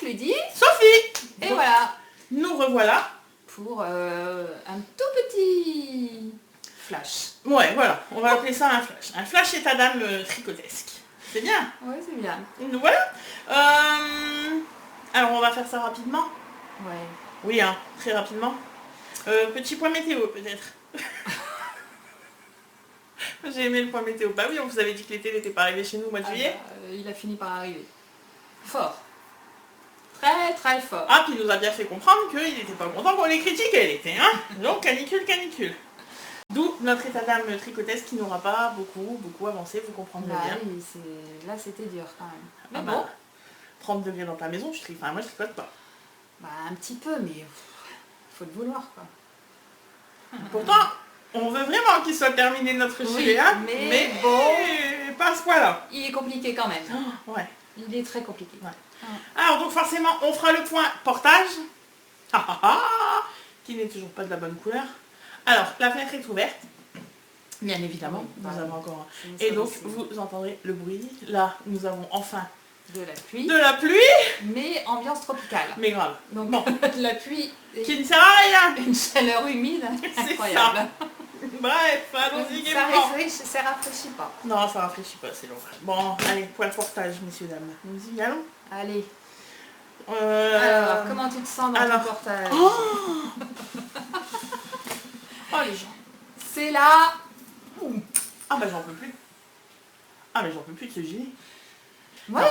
Claudie. Sophie. Et Donc, voilà. nous revoilà. Pour un tout petit flash. Ouais, voilà, on va appeler ça un flash. Un flash état d'âme tricotesque. C'est bien. Oui, c'est bien. Donc, voilà. Alors, on va faire ça rapidement. Ouais. Oui, hein, très rapidement. Petit point météo, peut-être. J'ai aimé le point météo. Bah oui, on vous avait dit que l'été n'était pas arrivé chez nous au mois de juillet. Il a fini par arriver. Fort. Très très fort. Ah, puis il nous a bien fait comprendre qu'il n'était pas content qu'on les critique l'été, hein. Donc, canicule, canicule. D'où notre état d'âme tricotesque qui n'aura pas beaucoup avancé, vous comprendrez bien. Oui, là c'était dur quand même. Mais Ah bon. bah, 30 degrés dans ta maison, je tricote. Enfin, moi je tricote pas. Bah un petit peu, mais faut le vouloir quoi. Pourtant, on veut vraiment qu'il soit terminé notre gilet, hein, mais bon, pas à ce point-là. Il est compliqué quand même. Ouais. Il est très compliqué. Ouais. Alors donc forcément, on fera le point portage, qui n'est toujours pas de la bonne couleur. Alors, la fenêtre est ouverte, bien évidemment, Oui, nous avons encore... Et Et donc, vous entendrez le bruit. Là, nous avons enfin de la pluie. de la pluie, Mais ambiance tropicale. mais grave. Donc Bon. la pluie et Qui ne sert à rien. une chaleur humide incroyable. Ça. Bref, allons-y Ça gaiement. rafraîchit pas. Non, ça rafraîchit pas, c'est long. Bon, allez, point portage, messieurs, dames. Nous y allons. Allez. Alors, comment tu te sens dans ton portage? Oh, les gens. C'est là. Ah bah j'en peux plus. Ah mais j'en peux plus de ce gilet. Moi,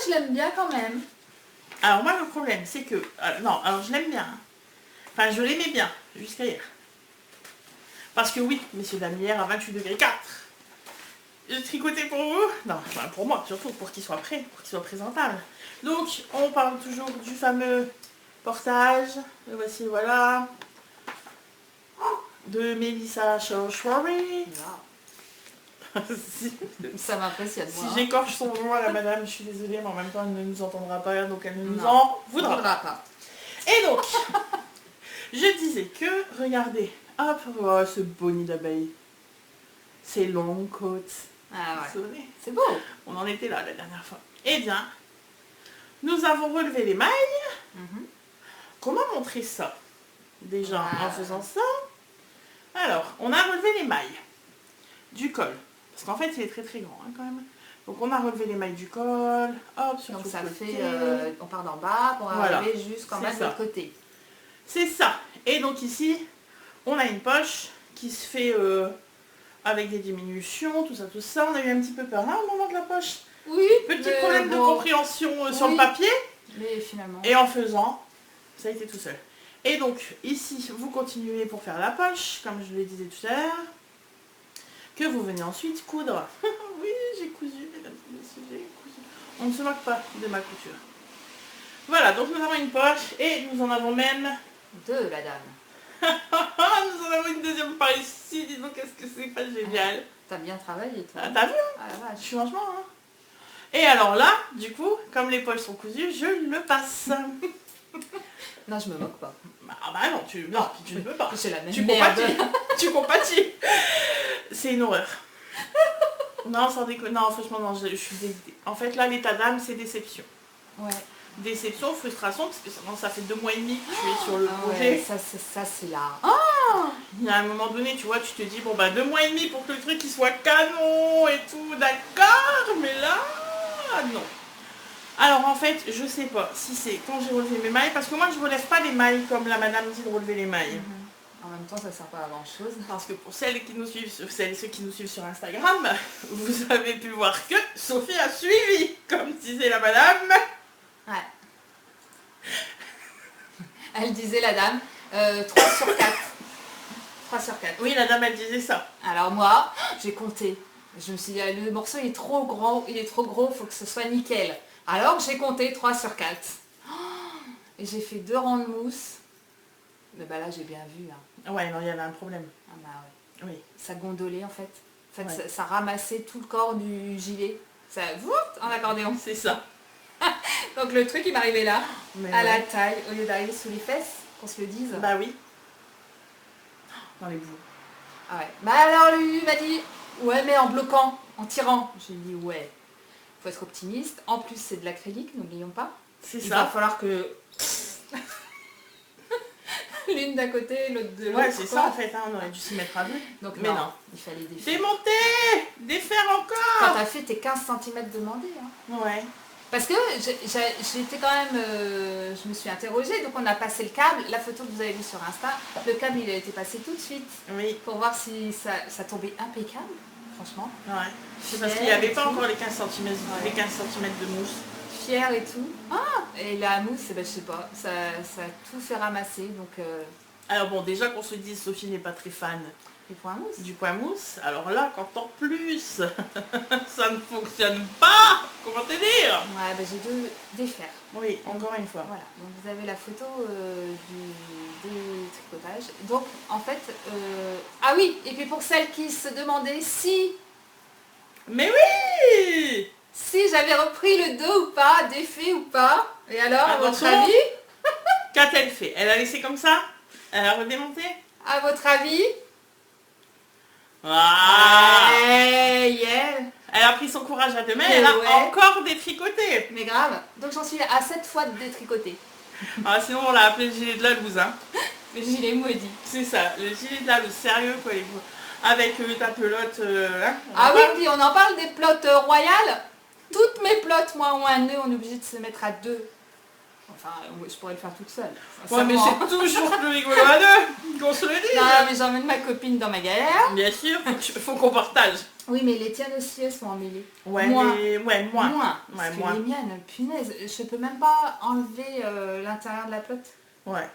je l'aime bien quand même. Alors moi le problème c'est que... non, alors je l'aime bien. Hein. Enfin je l'aimais bien, jusqu'à hier. Parce que oui, messieurs, dames, hier à 28 degrés 4. J'ai tricoté pour vous. Non, enfin, pour moi surtout, pour qu'il soit prêt, pour qu'il soit présentable. Donc on parle toujours du fameux portage. Le voici, voilà. De Melissa Shawshwari. Ça m'impressionne. Si j'écorche son nom à la madame, je suis désolée, mais en même temps, elle ne nous entendra pas, donc elle ne nous en voudra pas. Et donc, je disais que, regardez, hop, oh, ce beau nid d'abeille, ces longues côtes. Ah ouais. Vous vous souvenez ? C'est beau. On en était là la dernière fois. Eh bien, nous avons relevé les mailles. Comment montrer ça ? Déjà, en faisant ça. Alors, on a relevé les mailles du col. Parce qu'en fait, il est très très grand hein, quand même. Donc on a relevé les mailles du col, hop, sur donc tout ça côté. fait, on part d'en bas pour arriver jusqu'en bas de l'autre côté. C'est ça. Et donc ici, on a une poche qui se fait avec des diminutions, tout ça. On a eu un petit peu peur là au moment de la poche. Oui. Petit problème de compréhension sur le papier. Mais finalement. Et en faisant, ça a été tout seul. Et donc ici, vous continuez pour faire la poche, comme je le disais tout à l'heure. Que vous venez ensuite coudre. Oui, j'ai cousu, mesdames et messieurs, j'ai cousu. On ne se moque pas de ma couture. Voilà, donc nous avons une poche et nous en avons même... Deux, la dame. Nous en avons une deuxième par ici, dis donc, qu'est-ce que c'est pas génial. T'as bien travaillé, toi. Ah, t'as vu hein? Ah la vache. Je suis vachement, hein. Et alors là, du coup, comme les poches sont cousues, je le passe. Non, je me moque pas. Ah bah non, tu ne peux pas. C'est la même Tu merde. compatis. Tu compatis. C'est une horreur. Non, sans déconner. Non, franchement, non, je suis dégoûtée. En fait, là, l'état d'âme, c'est déception. Ouais. Déception, frustration, parce que ça fait 2 mois et demi que tu es sur le projet. Ouais, ça c'est là. Il y a un moment donné, tu vois, tu te dis, bon bah 2 mois et demi pour que le truc il soit canon et tout, d'accord, mais là, non. Alors en fait, je sais pas si c'est quand j'ai relevé mes mailles, parce que moi je relève pas les mailles comme la madame dit de relever les mailles. En même temps, ça sert pas à grand chose. Parce que pour celles qui nous suivent, celles et ceux qui nous suivent sur Instagram, vous avez pu voir que Sophie a suivi, comme disait la madame. Ouais. Elle disait la dame, 3 sur 4. 3 sur 4. Oui, la dame elle disait ça. Alors moi, j'ai compté. Je me suis dit, le morceau il est trop gros, faut que ce soit nickel. Alors j'ai compté 3 sur 4. Et j'ai fait 2 rangs de mousse. Mais bah là j'ai bien vu. Hein. Ouais, non, il y avait un problème. Ah bah ouais. Oui. Ça gondolait en fait. En fait, Ouais. ça ramassait tout le corps du gilet. Ça, en accordéon. C'est ça. Donc le truc il m'arrivait là, Mais à ouais. la taille, au lieu d'arriver sous les fesses, qu'on se le dise. Bah oui. Dans les bouts. Ah ouais. Bah alors lui m'a dit, ouais mais en bloquant, en tirant. J'ai dit ouais, faut être optimiste. En plus c'est de l'acrylique, n'oublions pas. C'est Il ça. va falloir que l'une d'un côté, l'autre de l'autre. Ouais, c'est quoi. ça en fait, hein, on aurait dû s'y mettre à deux. Donc Mais non. il fallait défaire. Démonter, défaire Quand encore. t'as fait tes 15 cm demandés. Hein. Ouais. Parce que j'étais quand même, je me suis interrogée, donc on a passé le câble, la photo que vous avez vue sur Insta, le câble il a été passé tout de suite Oui. pour voir si ça tombait impeccable, franchement. Ouais. C'est parce Fière qu'il n'y avait et pas tout. encore les 15 cm, Ouais. les 15 centimètres de mousse. Fière et tout. Ah, et la mousse, eh ben, je sais pas, ça a tout fait ramasser, donc Alors bon, déjà qu'on se dise, Sophie n'est pas très fan les points mousse. du point mousse. Alors là, quand en plus, ça ne fonctionne pas, comment te dire? Ouais, ben, j'ai dû défaire. Oui, encore une fois. Voilà, donc vous avez la photo du détricotage. Donc en fait, ah oui, et puis pour celles qui se demandaient Mais oui! si j'avais repris le dos ou pas, défait ou pas, et alors à votre Attention. avis, Qu'a-t-elle fait? Elle a laissé comme ça? Elle a redémonté? à votre avis, Ah! yeah. Elle a pris son courage à deux mains, Mais elle a ouais. encore détricoté. Mais grave, donc j'en suis à 7 fois de détricoter. Ah, sinon on l'a appelé le gilet de la loose, hein. Le gilet maudit. C'est ça, le gilet de la loose, sérieux quoi, les avec ta pelote, hein, on Ah en oui, parle. puis on en parle des plottes royales. Toutes mes plottes, moi, ont un nœud, on est obligé de se mettre à deux. Enfin, je pourrais le faire toute seule. Ouais, mais sincèrement. c'est toujours plus rigolo à deux, qu'on se le dise. Non, mais j'emmène ma copine dans ma galère. Bien sûr, faut qu'on partage. Oui, mais les tiennes aussi, elles sont emmêlées. Ouais, Moins. mais ouais, moi. Moins. Ouais, Parce que moins. les miennes, punaise, je peux même pas enlever l'intérieur de la plotte. Ouais.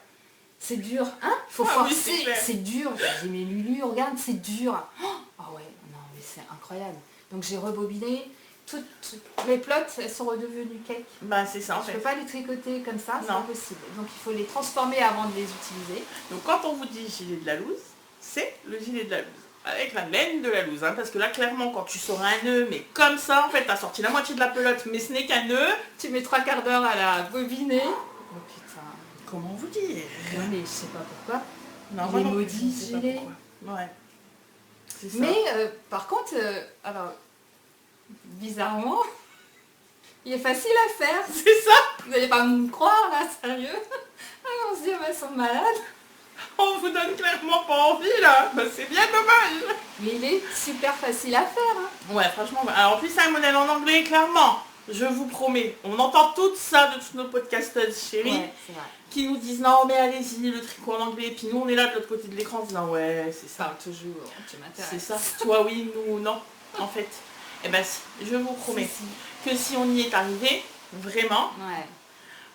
C'est dur. Hein? Faut Ah oui, forcer. c'est clair. C'est dur. J'ai dit, mais Lulu, regarde, c'est dur. Ah ouais, non, mais c'est incroyable. Donc j'ai rebobiné. Toutes mes plottes, elles sont redevenues cake. Bah c'est ça en Je fait. peux pas les tricoter comme ça, c'est Non. impossible. Donc il faut les transformer avant de les utiliser. Donc quand on vous dit gilet de la loose, c'est le gilet de la loose. Avec la laine de la loose, hein, parce que là clairement quand tu sors un nœud, mais comme ça en fait, t'as sorti la moitié de la pelote, mais ce n'est qu'un nœud. Tu mets 3/4 d'heure à la bobiner. Oh putain. Comment vous dire? Ouais, mais je sais pas pourquoi. Non, Les vraiment, maudits je sais pas gilets. pourquoi. Ouais. C'est ça. Mais par contre, alors, bizarrement, il est facile à faire. C'est ça. Vous n'allez pas me croire là, sérieux. Ah, on se dit, elles sont malades. On vous donne clairement pas envie là. Bah, c'est bien dommage. Mais il est super facile à faire. Hein. Ouais, franchement. Alors en plus c'est un modèle en anglais, clairement. Je vous promets. On entend tout ça de toutes nos podcasteuses chéries. Ouais, c'est vrai. Qui nous disent non mais allez-y le tricot en anglais, puis nous on est là de l'autre côté de l'écran en disant ouais c'est ça, Parle toujours, tu m'intéresses. c'est ça, toi oui, nous non, en fait. Eh ben si, je vous promets Si. que si on y est arrivé, vraiment, Ouais.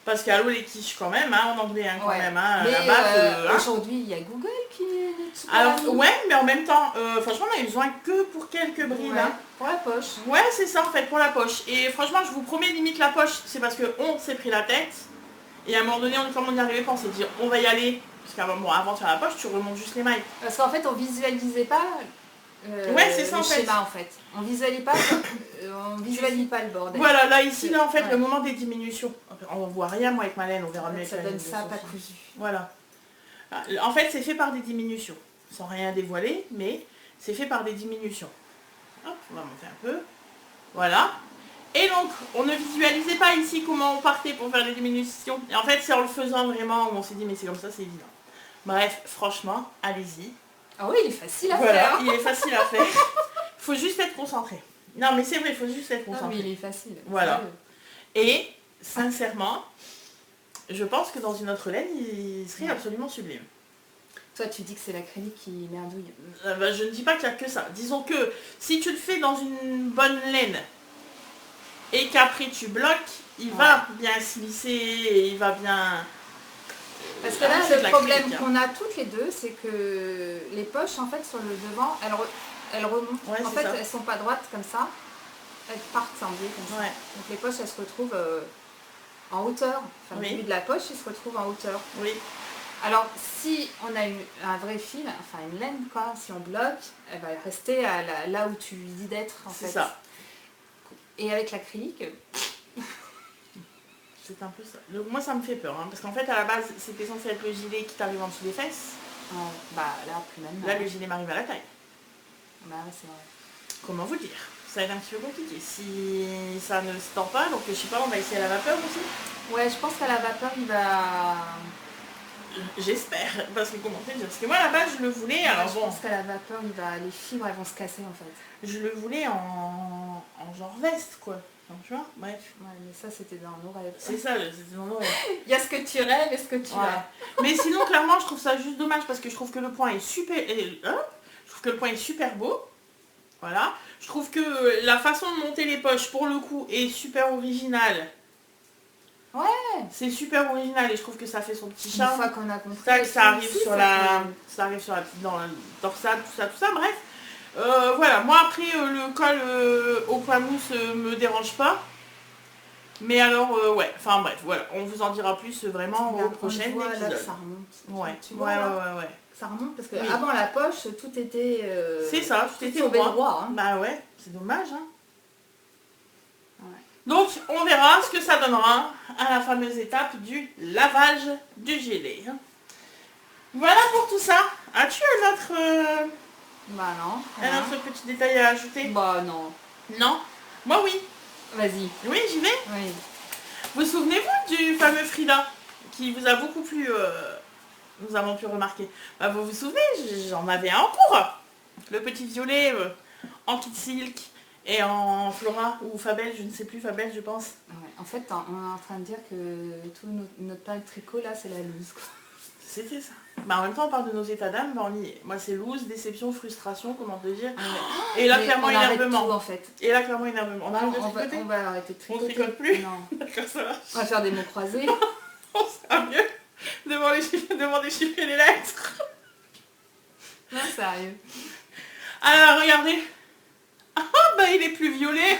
parce qu'allô les quiches quand même, hein, en anglais hein, quand Ouais. même, hein, Mais la base, hein. aujourd'hui, il y a Google qui est super Alors ami. ouais, mais en même temps, franchement on a eu besoin que pour quelques brides. Ouais, Hein. pour la poche. Ouais c'est ça en fait, pour la poche. Et franchement je vous promets limite la poche, c'est parce que on s'est pris la tête. Et à un moment donné, comme on n'y arrivait pas, on s'est dit on va y aller. Parce qu'avant bon, avant de faire la poche, tu remontes juste les mailles. Parce qu'en fait, on visualisait pas Ouais, c'est ça, le en fait. schéma en fait. On visualise pas, on visualise pas le bordel. Voilà, là ici, là en fait, Ouais. le moment des diminutions. On voit rien moi avec ma laine, on verra mieux avec Ça la laine donne de ça pas Sophie. cousu. Voilà. En fait, c'est fait par des diminutions. Sans rien dévoiler, mais c'est fait par des diminutions. Hop, on va monter un peu. Voilà. Et donc, on ne visualisait pas ici comment on partait pour faire les diminutions. Et en fait, c'est en le faisant vraiment où on s'est dit, mais c'est comme ça, c'est évident. Bref, franchement, allez-y. Ah oui, il est facile à Voilà, faire. il est facile à faire. Faut juste être concentré. Non, mais c'est vrai, il faut juste être Ah, mais concentré. il est facile. Voilà. Sérieux. Et, sincèrement, je pense que dans une autre laine, il serait absolument sublime. Toi, tu dis que c'est l'acrylique qui merdouille. Bah, je ne dis pas qu'il n'y a que ça. Disons que si tu le fais dans une bonne laine et qu'après tu bloques, il va bien se lisser et il va bien... Parce que là, c'est de le l'acrylique, problème hein. qu'on a toutes les deux, c'est que les poches, en fait, sur le devant, elles remontent. Ouais, En c'est fait, ça. elles sont pas droites comme ça. Elles partent en biais comme ça. Ouais, Donc les poches, elles se retrouvent en hauteur. Enfin, Oui. le début de la poche, il se retrouve en hauteur. oui, Alors, si on a un vrai fil, enfin une laine, quoi, si on bloque, elle va rester là où tu lui dis d'être, en fait. c'est ça. Et avec l'acrylique, C'est un peu ça. Donc moi ça me fait peur, hein, parce qu'en fait à la base c'était censé être le gilet qui t'arrive en dessous des fesses. bah là, plus maintenant. Là le gilet m'arrive à la taille. Bah ouais, c'est vrai. Comment vous dire? Ça va être un petit peu compliqué. Si ça ne se tend pas, donc je sais pas, on va essayer à la vapeur aussi. Ouais, je pense qu'à la vapeur, il va... J'espère, parce que comment te dire, parce que moi à la base je le voulais, alors je bon, pense qu'à la vapeur, les fibres, elles vont se casser en fait. je le voulais en genre veste quoi, donc, tu vois, bref. Ouais, mais ça, c'était dans nos rêves. C'est ça, c'était dans nos rêves. Il y a ce que tu rêves et ce que tu Ouais. as. Mais sinon clairement je trouve ça juste dommage parce que je trouve que le point est super, je trouve que le point est super beau, voilà. Je trouve que la façon de monter les poches pour le coup est super originale. Ouais. C'est super original et je trouve que ça fait son petit Une charme. fois qu'on a compris. Tac, ça arrive aussi, sur ça la, fait- ça arrive sur la petite dorsale, tout ça, bref. Voilà, moi après le col au poids mousse me dérange pas. Mais alors, ouais, enfin bref, voilà, on vous en dira plus vraiment au Regarde, prochain on voit, là, que épisode. ça remonte. Ouais, Tu vois, ouais, là, ouais. ça remonte parce que Oui. avant la poche, tout était... C'est ça, tout était tombé droit. droit. Hein. Bah ouais, c'est dommage, hein. Ouais. Donc, on verra ce que ça donnera à la fameuse étape du lavage du gilet. Voilà pour tout ça. As-tu un autre, Bah non. un Voilà. autre petit détail à ajouter? Bah non. Non? Moi oui. Vas-y. Oui, j'y vais. Oui. Vous souvenez-vous du fameux Frida qui vous a beaucoup plu, nous avons pu remarquer. Bah, vous vous souvenez, j'en avais un en cours. Le petit violet en kit silk et en Flora ou Fabel, je ne sais plus, Fabel je pense. Ouais. En fait, on est en train de dire que tout notre pain de tricot là, c'est la loose. Quoi. C'était ça. Bah, en même temps, on parle de nos états d'âme, bah, on y est. Moi, c'est loose, déception, frustration, comment te dire. Ouais. Et là, Mais clairement, on arrête énervement. tout, en fait. Et là, clairement, énervement. On arrête de tricoter. On va arrêter de On tricoter. tricote plus. Non. D'accord, ça va. On va faire des mots croisés. On sera mieux devant les chiffres et les lettres. Non, sérieux. Alors, regardez. Ah, bah, il est plus violet.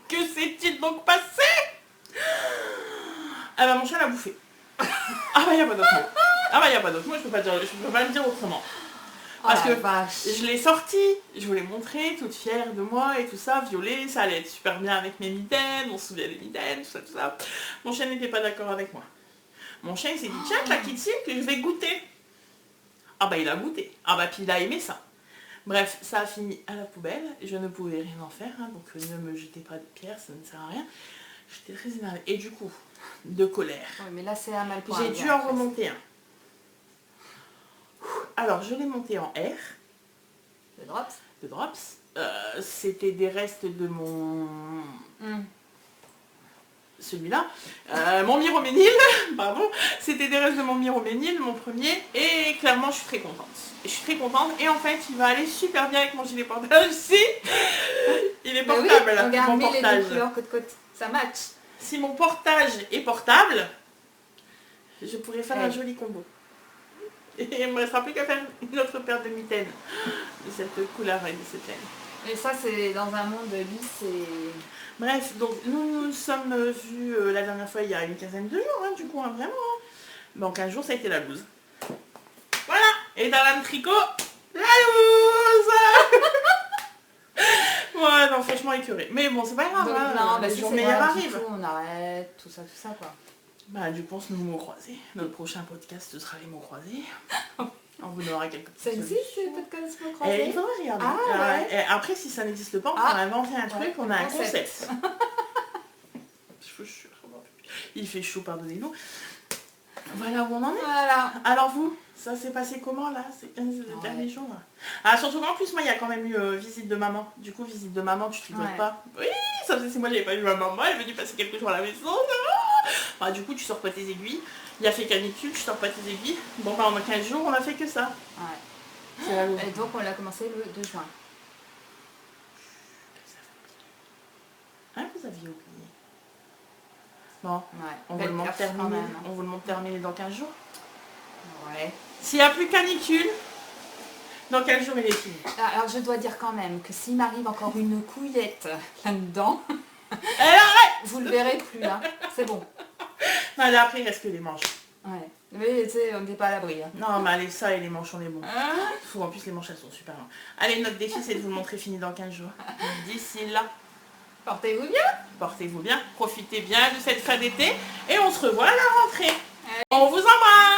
Que s'est-il donc passé? Ah bah, mon chat l'a bouffé. Ah bah, y a pas d'autre mot. Ah bah, y a pas d'autre mot, je peux pas le dire autrement. Parce Oh la que vache. je l'ai sorti, je vous l'ai montré, toute fière de moi et tout ça, violet, ça allait être super bien avec mes mitaines, on se souvient des mitaines, tout ça. Mon chien n'était pas d'accord avec moi. Mon chien il s'est dit, tiens, la kit silk, je vais goûter. Ah bah il a goûté. Ah bah puis il a aimé ça. Bref, ça a fini à la poubelle, je ne pouvais rien en faire, hein, donc ne me jetez pas de pierres, ça ne sert à rien. J'étais très énervée. Et du coup, de colère, Oui, mais là, c'est à mal point. j'ai dû en remonter un. Alors, je l'ai monté en R. Le drops. De drops. C'était des restes de mon... Celui-là. Mon Miroménil, pardon. C'était des restes de mon Miroménil, mon premier. Et clairement, je suis très contente. Je suis très contente. Et en fait, il va aller super bien avec mon gilet portage aussi. Il est Mais oui, portable, regarde, mon mets les deux portage. couleurs côte côte. Ça match. Si mon portage est portable, je pourrais faire un joli combo. Et il ne me restera plus qu'à faire une autre paire de mitaines de cette couleur et de cette laine. Et ça, c'est dans un monde lisse, c'est... Bref, donc nous nous sommes vus la dernière fois il y a une quinzaine de jours, hein, du coup, hein, vraiment. Hein. Donc un jour, ça a été la loose. Voilà. Et dans la tricot, la loose. Ouais, non, franchement écœuré. Mais bon, c'est pas grave, Donc, hein, non, bah, les si jours c'est meilleurs grave, du arrivent. tout, on arrête, tout ça, quoi. Bah du coup on se met aux mots croisés. Notre prochain podcast ce sera les mots croisés. On vous donnera quelques petites Ça existe, ces solutions. podcasts mots Et croisés? il faudra regarder. Ah, ouais. Et après si ça n'existe pas, on Ah. va inventer un truc, Ouais, on a un concept. concept. Il fait chaud, pardonnez-nous. Voilà où on en est. Voilà. Alors vous, ça s'est passé comment là ces 15 derniers jours là? Ah surtout qu'en plus moi il y a quand même eu visite de maman. Du coup visite de maman tu tricotes Ouais. pas. Oui, ça faisait 6 mois que j'avais pas vu ma maman, elle est venue passer quelques jours à la maison. Bah, du coup tu sors pas tes aiguilles. Il a fait canicule, tu sors pas tes aiguilles. Bon bah en 15 jours on a fait que ça. Ouais. C'est la loose. Et donc, on l'a commencé le 2 juin. Hein, vous aviez oublié. Bon, Ouais. on vous Belle le montre perf quand terminé. même, hein. On vous le montre terminé dans 15 jours. Ouais. S'il n'y a plus canicule, dans 15 jours il est fini. Alors, je dois dire quand même que s'il m'arrive encore une couillette là-dedans, Elle arrête. vous le verrez plus, hein. C'est bon. Non, là après il reste que les manches. Ouais. Mais tu sais, on n'est pas à l'abri. Hein. Non mais allez, ça et les manches on est bons. En plus les manches elles sont super longues. Allez, notre défi c'est de vous le montrer fini dans 15 jours. D'ici là, Portez-vous bien. portez-vous bien, profitez bien de cette fin d'été et on se revoit à la rentrée. On vous embrasse.